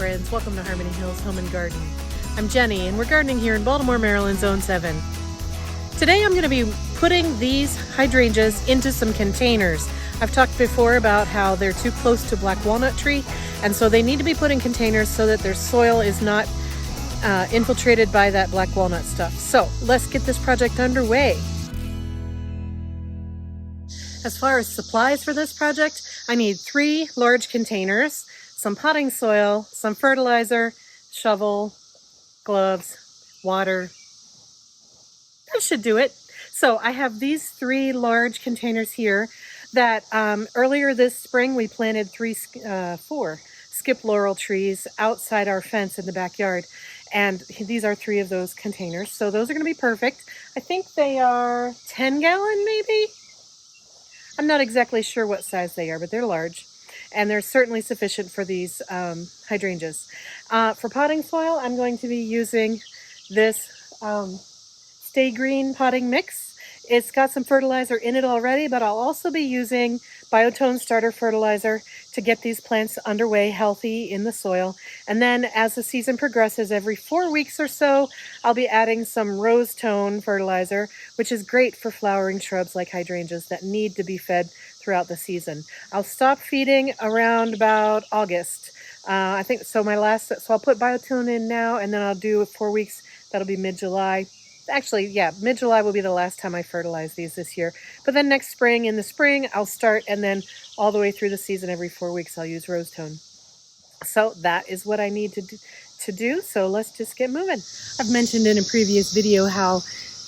friends. Welcome to Harmony Hills Home and Garden. I'm Jenny and we're gardening here in Baltimore, Maryland, Zone 7. Today I'm going to be putting these hydrangeas into some containers. I've talked before about how they're too close to black walnut tree, and so they need to be put in containers so that their soil is not infiltrated by that black walnut stuff. So let's get this project underway. As far as supplies for this project, I need 3 large containers, some potting soil, some fertilizer, shovel, gloves, water. That should do it. So I have these 3 large containers here that earlier this spring we planted 4 skip laurel trees outside our fence in the backyard. And these are 3 of those containers. So those are going to be perfect. I think they are 10 gallon maybe? I'm not exactly sure what size they are, but they're large. And they're certainly sufficient for these hydrangeas. For potting soil, I'm going to be using this Stay Green potting mix. It's got some fertilizer in it already, but I'll also be using Biotone starter fertilizer to get these plants underway healthy in the soil. And then as the season progresses, every 4 weeks or so, I'll be adding some rose tone fertilizer, which is great for flowering shrubs like hydrangeas that need to be fed throughout the season. I'll stop feeding around about August. I think so. So I'll put Biotone in now, and then I'll do 4 weeks. That'll be mid-July. Actually, yeah, mid-July will be the last time I fertilize these this year. But then next spring, in the spring, I'll start, and then all the way through the season, every 4 weeks, I'll use rose tone. So that is what I need to do. So let's just get moving. I've mentioned in a previous video how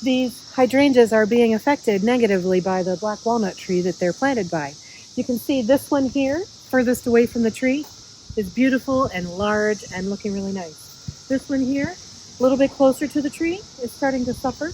these hydrangeas are being affected negatively by the black walnut tree that they're planted by. You can see this one here, furthest away from the tree, is beautiful and large and looking really nice. This one here, a little bit closer to the tree, is starting to suffer.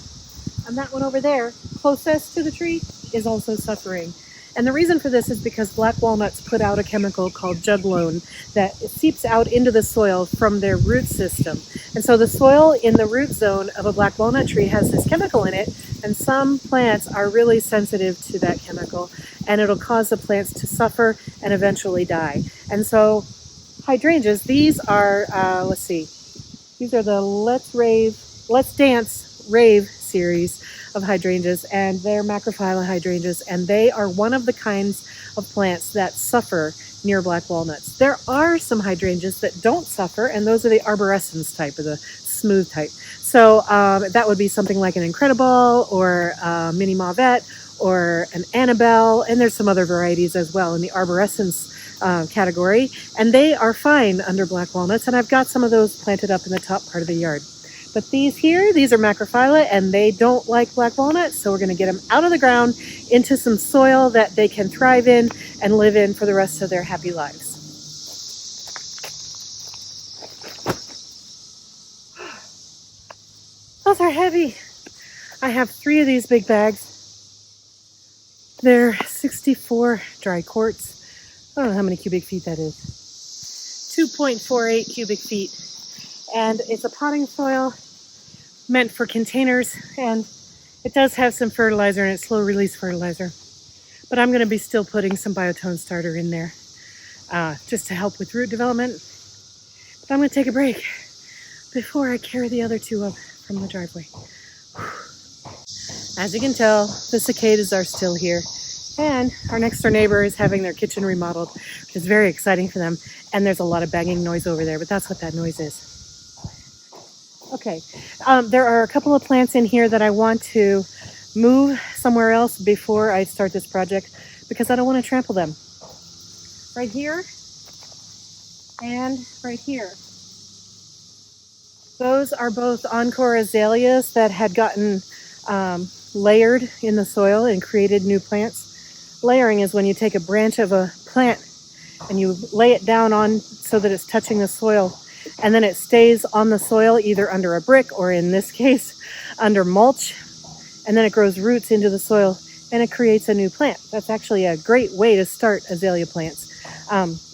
And that one over there, closest to the tree, is also suffering. And the reason for this is because black walnuts put out a chemical called juglone that seeps out into the soil from their root system. And so the soil in the root zone of a black walnut tree has this chemical in it, and some plants are really sensitive to that chemical, and it'll cause the plants to suffer and eventually die. And so hydrangeas, these are, these are the Let's Dance Rave series of hydrangeas, and they're macrophylla hydrangeas, and they are one of the kinds of plants that suffer near black walnuts. There are some hydrangeas that don't suffer, and those are the arborescens type, or the smooth type. So that would be something like an Incredible, or Mini Mauvette, or an Annabelle, and there's some other varieties as well in the arborescens category, and they are fine under black walnuts, and I've got some of those planted up in the top part of the yard. But these here, these are macrophylla, and they don't like black walnuts, so we're going to get them out of the ground into some soil that they can thrive in and live in for the rest of their happy lives. Those are heavy. I have 3 of these big bags. They're 64 dry quarts. I don't know how many cubic feet that is. 2.48 cubic feet. And it's a potting soil meant for containers, and it does have some fertilizer in it, slow release fertilizer. But I'm going to be still putting some Biotone starter in there just to help with root development. But I'm going to take a break before I carry the other 2 up from the driveway. As you can tell, the cicadas are still here. And our next door neighbor is having their kitchen remodeled, which is very exciting for them. And there's a lot of banging noise over there, but that's what that noise is. Okay, there are a couple of plants in here that I want to move somewhere else before I start this project because I don't want to trample them. Right here and right here. Those are both encore azaleas that had gotten layered in the soil and created new plants. Layering is when you take a branch of a plant and you lay it down on so that it's touching the soil, and then it stays on the soil either under a brick or, in this case, under mulch, and then it grows roots into the soil and it creates a new plant. That's actually a great way to start azalea plants.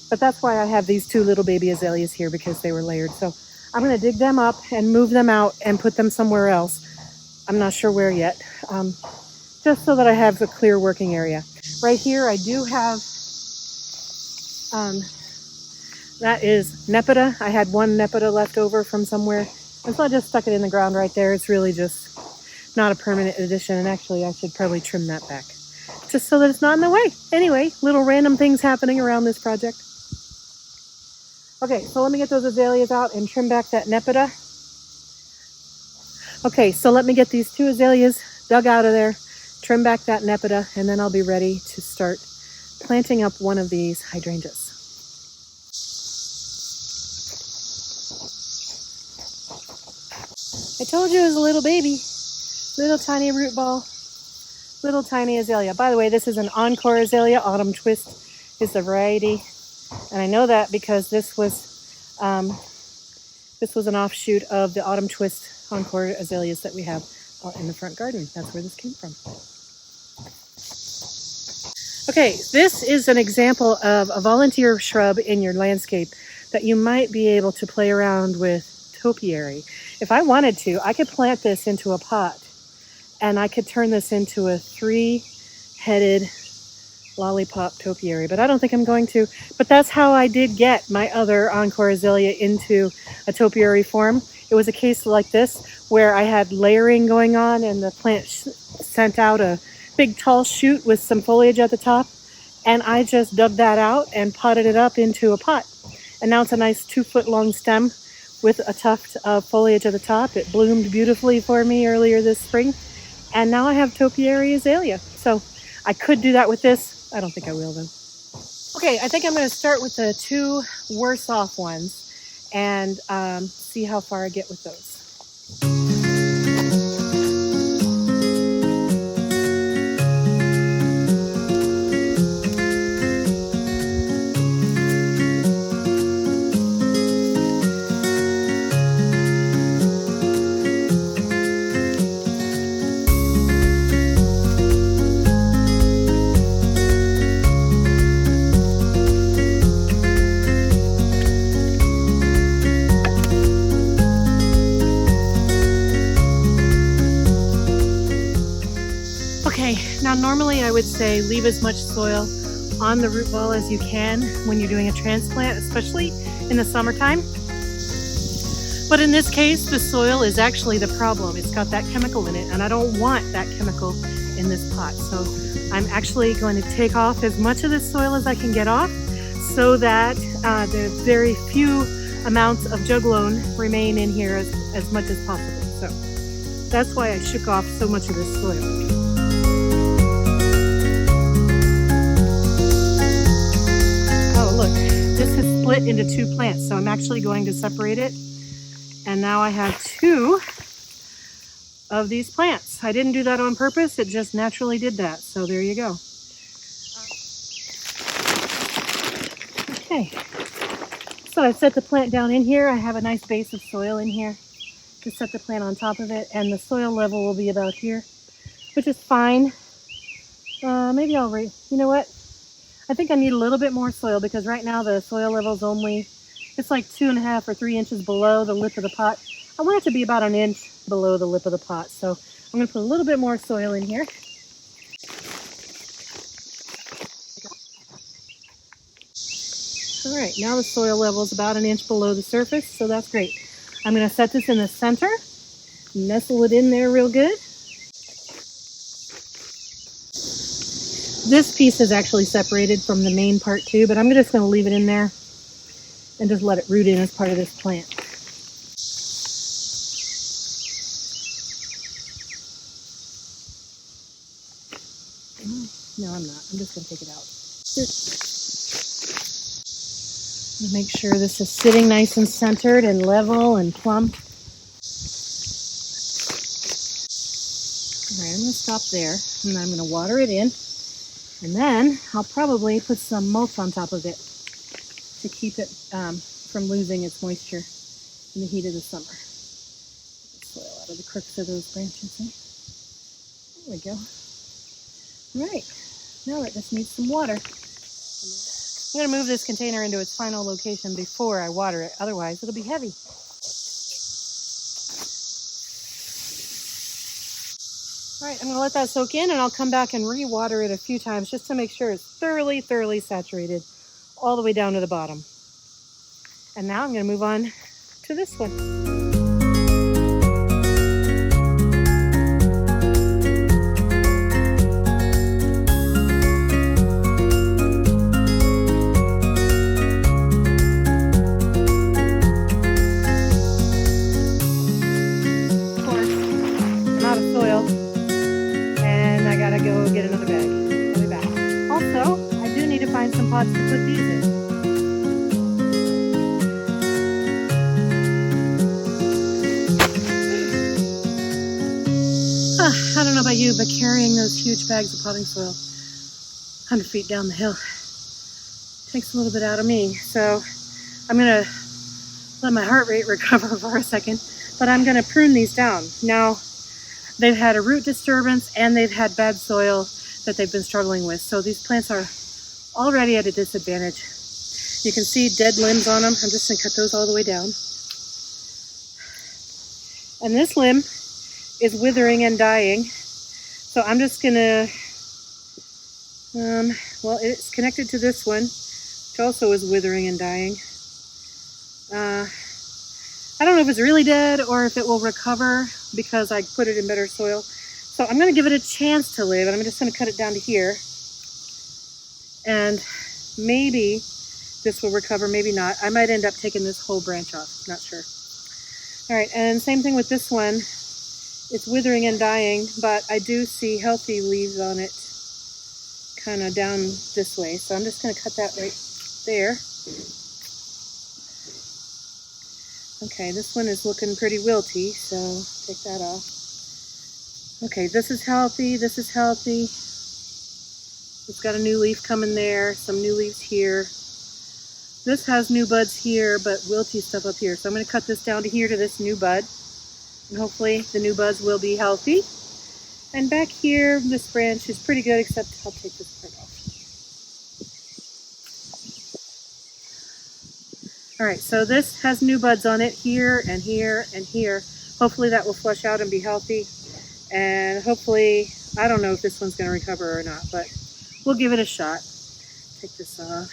But that's why I have these 2 little baby azaleas here, because they were layered. So I'm going to dig them up and move them out and put them somewhere else. I'm not sure where yet, just so that I have a clear working area. Right here I do have That is Nepeta. I had one Nepeta left over from somewhere, and so I just stuck it in the ground right there. It's really just not a permanent addition, and actually I should probably trim that back just so that it's not in the way. Anyway, little random things happening around this project. Okay, so let me get those azaleas out and trim back that Nepeta. Okay, so let me get these two azaleas dug out of there, trim back that Nepeta, and then I'll be ready to start planting up one of these hydrangeas. I told you it was a little baby, little tiny root ball, little tiny azalea. By the way, this is an encore azalea. Autumn Twist is the variety, and I know that because this was an offshoot of the Autumn Twist encore azaleas that we have in the front garden. That's where this came from. Okay, this is an example of a volunteer shrub in your landscape that you might be able to play around with topiary. If I wanted to, I could plant this into a pot and I could turn this into a 3-headed lollipop topiary, but I don't think I'm going to. But that's how I did get my other encore azalea into a topiary form. It was a case like this where I had layering going on and the plant sent out a big tall shoot with some foliage at the top, and I just dug that out and potted it up into a pot. And now it's a nice 2-foot long stem with a tuft of foliage at the top. It bloomed beautifully for me earlier this spring, and now I have topiary azalea. So I could do that with this. I don't think I will though. Okay, I think I'm going to start with the 2 worse off ones and see how far I get with those. Okay, now normally I would say leave as much soil on the root ball as you can when you're doing a transplant, especially in the summertime. But in this case, the soil is actually the problem. It's got that chemical in it, and I don't want that chemical in this pot. So I'm actually going to take off as much of the soil as I can get off so that the very few amounts of juglone remain in here as much as possible. So that's why I shook off so much of this soil. This has split into 2 plants, so I'm actually going to separate it. And now I have 2 of these plants. I didn't do that on purpose, it just naturally did that. So there you go. Okay, so I've set the plant down in here. I have a nice base of soil in here to set the plant on top of it, and the soil level will be about here, which is fine. Maybe I'll you know what? I think I need a little bit more soil because right now the soil level is it's like 2.5 or 3 inches below the lip of the pot. I want it to be about 1 inch below the lip of the pot. So I'm going to put a little bit more soil in here. All right, now the soil level is about 1 inch below the surface, so that's great. I'm going to set this in the center, nestle it in there real good. This piece is actually separated from the main part too, but I'm just going to leave it in there and just let it root in as part of this plant. No, I'm not. I'm just going to take it out. Make sure this is sitting nice and centered and level and plump. All right, I'm going to stop there, and I'm going to water it in. And then I'll probably put some mulch on top of it to keep it from losing its moisture in the heat of the summer. Get the soil out of the crooks of those branches. There we go. All right, now it just needs some water. I'm going to move this container into its final location before I water it, otherwise it'll be heavy. All right, I'm going to let that soak in, and I'll come back and re-water it a few times just to make sure it's thoroughly saturated all the way down to the bottom. And now I'm going to move on to this one. And I gotta go get another bag. I'll be back. Also, I do need to find some pots to put these in. I don't know about you, but carrying those huge bags of potting soil 100 feet down the hill takes a little bit out of me. So I'm gonna let my heart rate recover for a second, but I'm gonna prune these down. Now, they've had a root disturbance and they've had bad soil that they've been struggling with. So these plants are already at a disadvantage. You can see dead limbs on them. I'm just gonna cut those all the way down. And this limb is withering and dying. So I'm just gonna, well, it's connected to this one, which also is withering and dying. I don't know if it's really dead or if it will recover because I put it in better soil. So I'm going to give it a chance to live, and I'm just going to cut it down to here. And maybe this will recover, maybe not. I might end up taking this whole branch off, not sure. All right, and same thing with this one. It's withering and dying, but I do see healthy leaves on it kind of down this way. So I'm just going to cut that right there. Okay, this one is looking pretty wilty, so take that off. Okay, this is healthy, this is healthy. It's got a new leaf coming there, some new leaves here. This has new buds here, but wilty stuff up here. So I'm going to cut this down to here to this new bud. And hopefully the new buds will be healthy. And back here, this branch is pretty good, except I'll take this part off. All right, so this has new buds on it here and here and here. Hopefully that will flush out and be healthy. And hopefully, I don't know if this one's going to recover or not, but we'll give it a shot. Take this off.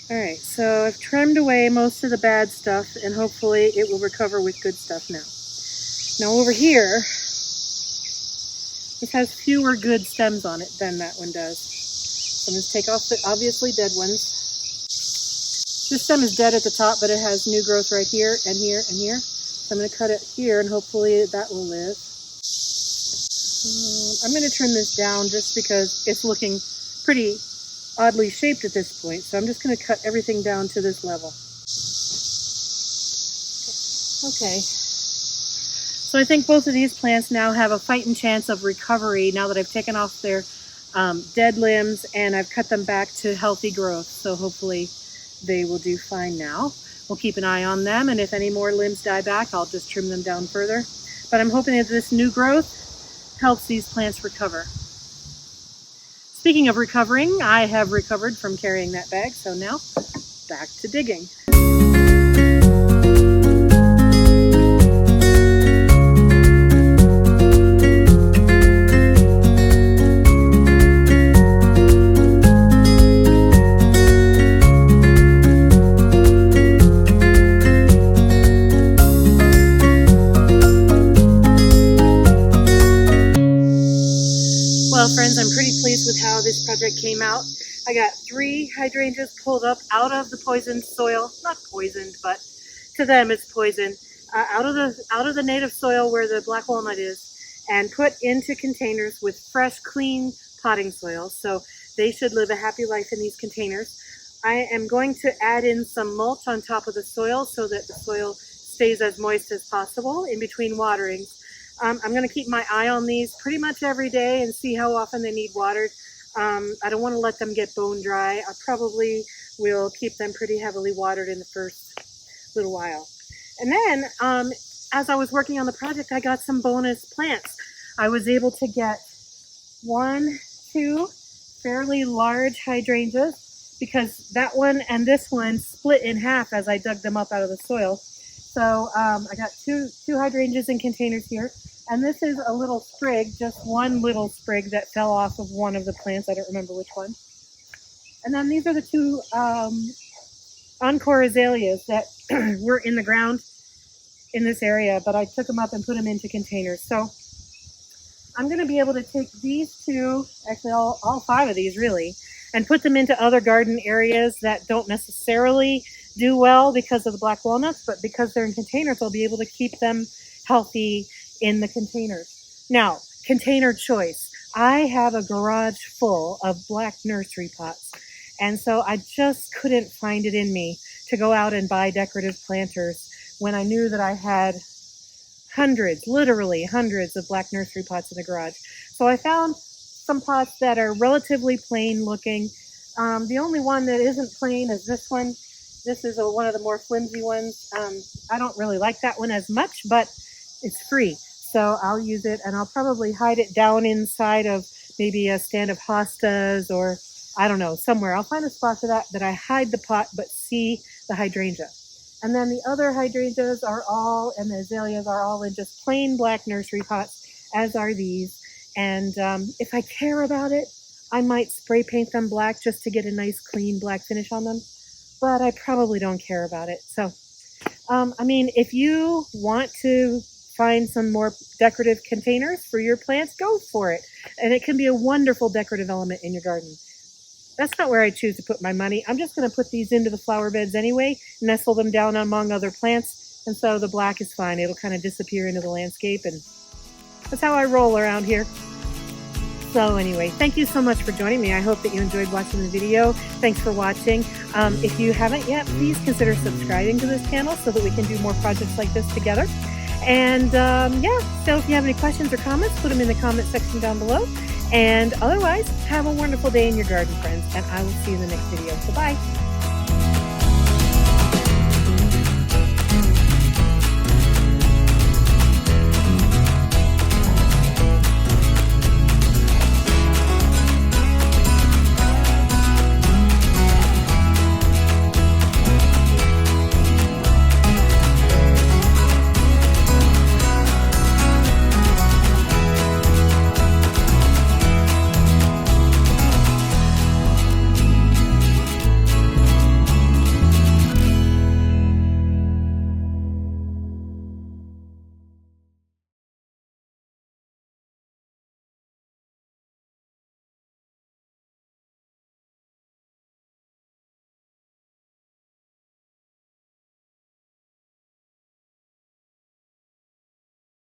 All right, so I've trimmed away most of the bad stuff, and hopefully it will recover with good stuff now. Now over here, this has fewer good stems on it than that one does. So I'm going to take off the obviously dead ones. This stem is dead at the top, but it has new growth right here and here and here. So I'm going to cut it here, and hopefully that will live. I'm going to trim this down just because it's looking pretty oddly shaped at this point. So I'm just going to cut everything down to this level. Okay. So I think both of these plants now have a fighting chance of recovery now that I've taken off their dead limbs and I've cut them back to healthy growth. So hopefully they will do fine now. We'll keep an eye on them, and if any more limbs die back, I'll just trim them down further. But I'm hoping that this new growth helps these plants recover. Speaking of recovering, I have recovered from carrying that bag, so now back to digging. Well, friends, I'm pretty pleased with how this project came out. I got 3 hydrangeas pulled up out of the poisoned soil, not poisoned, but to them it's poison, out of the native soil where the black walnut is, and put into containers with fresh, clean potting soil. So they should live a happy life in these containers. I am going to add in some mulch on top of the soil so that the soil stays as moist as possible in between waterings. I'm going to keep my eye on these pretty much every day and see how often they need watered. I don't want to let them get bone dry. I probably will keep them pretty heavily watered in the first little while. And then, as I was working on the project, I got some bonus plants. I was able to get 2 fairly large hydrangeas because that one and this one split in half as I dug them up out of the soil. So I got two hydrangeas in containers here. And this is a little sprig, just one little sprig that fell off of one of the plants. I don't remember which one. And then these are the two encore azaleas that were in the ground in this area, but I took them up and put them into containers. So I'm going to be able to take these two, actually all five of these really, and put them into other garden areas that don't necessarily do well because of the black walnuts, but because they're in containers, I'll be able to keep them healthy in the containers. Now, container choice. I have a garage full of black nursery pots, and so I just couldn't find it in me to go out and buy decorative planters when I knew that I had hundreds, literally hundreds of black nursery pots in the garage. So I found some pots that are relatively plain looking. The only one that isn't plain is this one. This is one of the more flimsy ones. I don't really like that one as much, but it's free. So I'll use it, and I'll probably hide it down inside of maybe a stand of hostas, or I don't know, somewhere. I'll find a spot for that I hide the pot but see the hydrangea. And then the other hydrangeas are all, and the azaleas are all in just plain black nursery pots, as are these. And if I care about it, I might spray paint them black just to get a nice clean black finish on them. But I probably don't care about it. So, I mean, if you want to find some more decorative containers for your plants, go for it. And it can be a wonderful decorative element in your garden. That's not where I choose to put my money. I'm just going to put these into the flower beds anyway, nestle them down among other plants, and so the black is fine. It'll kind of disappear into the landscape, and that's how I roll around here. So anyway, thank you so much for joining me. I hope that you enjoyed watching the video. Thanks for watching. If you haven't yet, please consider subscribing to this channel so that we can do more projects like this together. And yeah, so if you have any questions or comments, put them in the comment section down below. And otherwise, have a wonderful day in your garden, friends, and I will see you in the next video. Bye-bye.